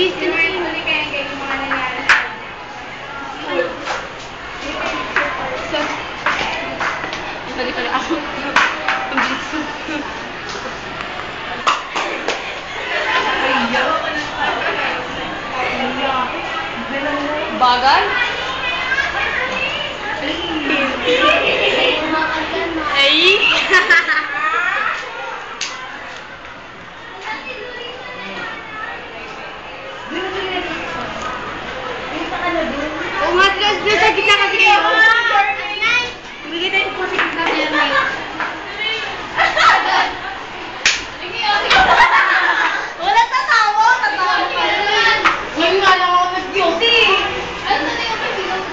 busy na yun. Huli kaya yung mga nangyari. So, pala ako. Ang bilis. Bagal? Ay! Umat ka sa gitna kasi kayo. Bigay tayo po sa gitna niya. Wala tatawa. Tatawa ka yan. Ngayon nga lang ako nag-beauty. Ano na yung beauty?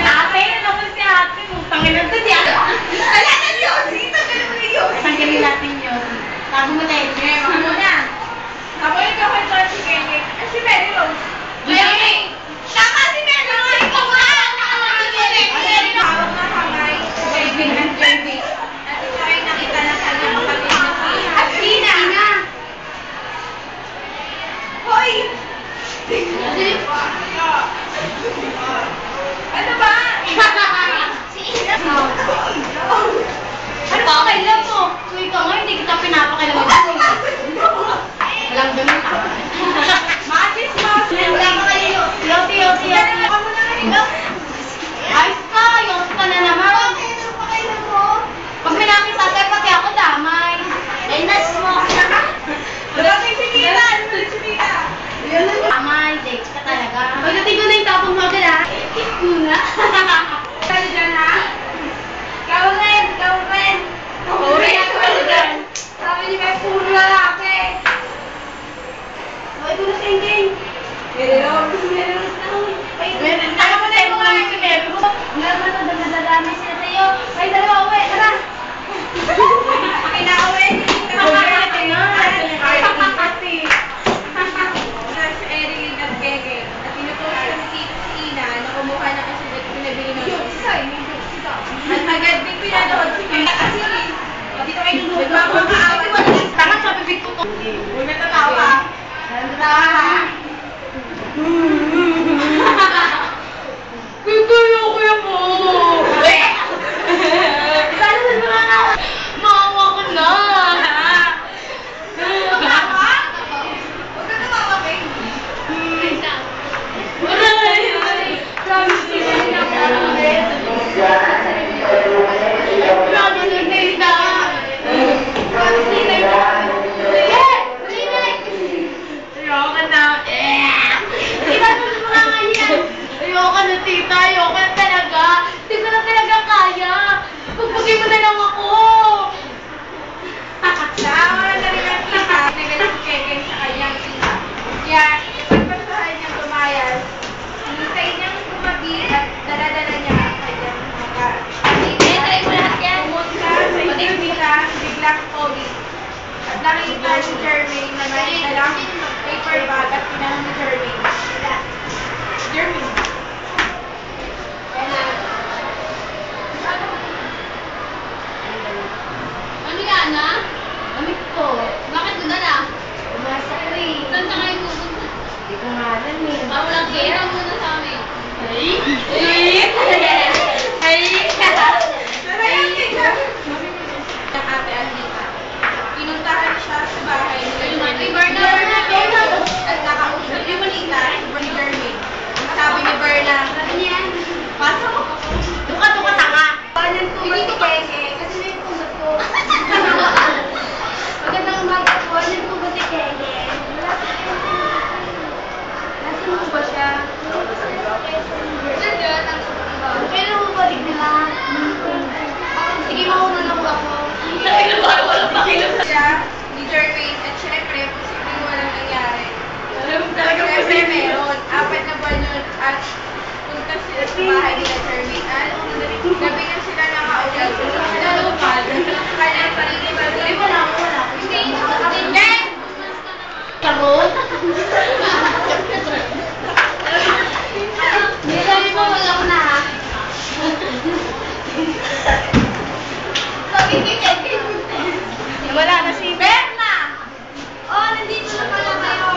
Ate, naman si ate. Tangin lang ito niya. Ala na beauty. Tanggalin mo na beauty. Tanggalin natin beauty. Tago mo tayo. Maka muna. Ako yung kapag si Kenny. Si Mary Rose. Mary! Tama si Mary Rose! Ikaw nga! Hawak na kamay. Jervin and Jervin. At ito ay nakita ng kanyang kapatid na si Athena. Hoy! Ano ba? Si Ina. Ano ba kailan mo? So ikaw nga, hindi kita pinapakailan mo. Walang dumi ka. Matis mo! Wala ka kayo. Yoti. Ayos ka! Yoti ka na naman. Ano pa kailan mo? Pag may nakita tayo, pati ako damay. Dainas mo. Wala kang sinila. Ano ba si Mila? Damay. Dates ka talaga. Pagdating ko na yung tapong mo agad ha. Ikit ko na. Kaya dyan ha? Ikaw rin. Sabi niyo may puro lalaki. Ay, ito na singing. Meron na. Alam mo na yung mga si Meron. Meron na, dadadamay sila sa'yo. Ay, dalawa, uwi. Tara. Pinauwi. Ay, pati. Si Erin at Gege. At pinutusan si Ina na kumuha na kasi pinabili ng at agad din pinanood si Ina. Kasi, dito kayo nung magmamakaawat. Tangan sa bibig ko to. Huwag na tatawa. Tutuyo ko yung mo. Sana mo na maawa ko na. Huwag ka tumawa, baby. Sabi sila na ayoko na tita, ayoko na talaga. Hindi ko na talaga kaya. Pagpagin mo na lang ako. Sama na rin ang tita. Nagalang keken sa kanyang tita. Kaya, ipagpasahan niyang tumayas. Hintayin niyang tumabi at daladala niya ang kanyang mga. Try mo lahat yan. Pumunta sa itimita, biglang pogi. At nakita si Jermaine na may dalang paper bag at pinahon ni Jermaine. Jermaine. Ano yan, ha? Amit ko. Bakit doon na? Umasa ko eh. Saan ka kayo pupunta? Hindi ko nga alam eh. Walang kira muna sa amin. Ay! Ang ate Alita. Pinuntahan siya sa bahay ni Berna. At nakausap ni Malita ni Jermaine. Sabi ni Berna, sabi niya, pasok mo. Duka tanga. Paano tumat si Keke? Kasi na yung tumat ko. Magandang umaga po. Paano tumat si Keke? Nasaan mo ba siya? Kailan mo balik nila? Sige, mauna na po ako. Walang pakilam siya ni Jermaine at syempre, posibleng walang nangyari. Syempre meron. 4 na buwan yun at punta sila sa bahay nila Jermaine. Gabi na sila nakaulat. Sila lupad. Kaya paligid-paligid. Wala ko. Hindi! Karot? Sabi mo, wala ko na ha? Sabi ko, wala na si Berna! Oh, nandito na pala kayo.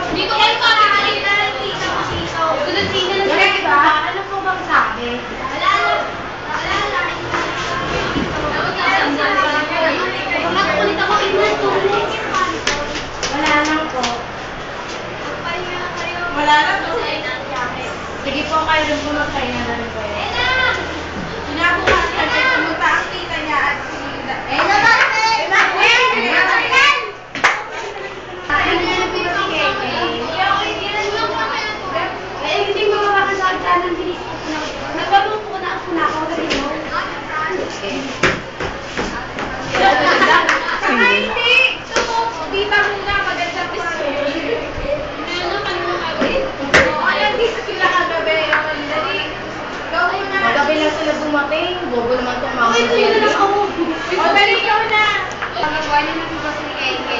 dumating. Bobo naman itong mga Ito na lang ako. O, dali ikaw na. Magawa niyo na po si Keke.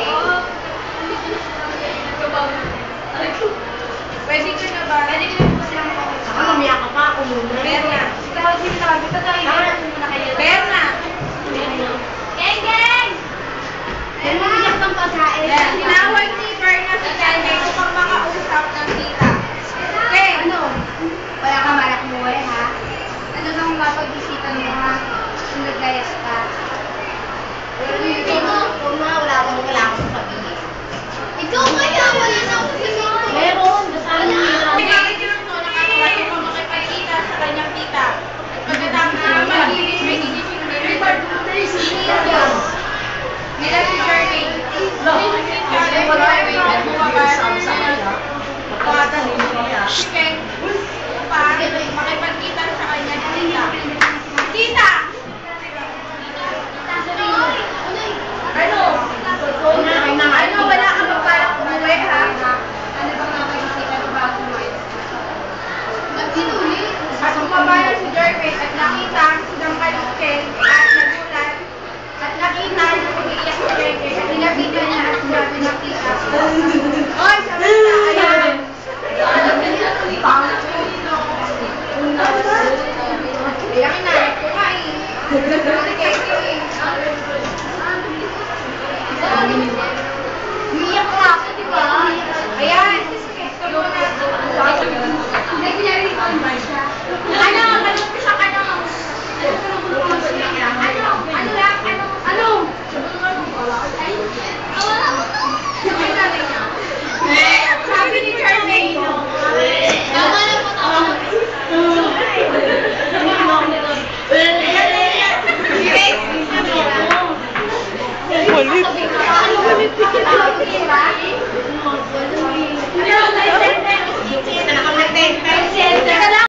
Pwede ko na ba? Pwede ko na po silang makausap. Saka mamaya ka pa ako muna. Berna. Tawag din tawag. Ito tayo. Muna kayo. Berna. Geng, geng! Yan mo biyak ng pagkain. Tinawag ni Berna si Keke upang makausap ng tita. Okay. Ano? Wala ka malak mo ha? Ano nang mapag-isipan mo ha? Kung naglayas ka. Ikaw na, wala akong sabihin. Ikaw kaya, wala na akong sabihin. Meron, basta Bakit yun to? Nakatawa yung mga makipagkita sa kanyang tita. At pagkatapos na mag-ilis, may decision na report mo na yung siya. Nila si Jermaine. Makipagkita sa kanyang tita. Tita! Ano? Ano? Wala ka magbalak umuwi, ha? Ano bang napaisipan mo bago umalis? Nagsinuli. At pumabayan si Jermaine at nakita silang kalukeng at nagulat at nakita na umiiyak si Jermaine at nilapitan niya at sinabi ng tita. Oy, sabi na, ayan. Iyakin na, kumain. Sige,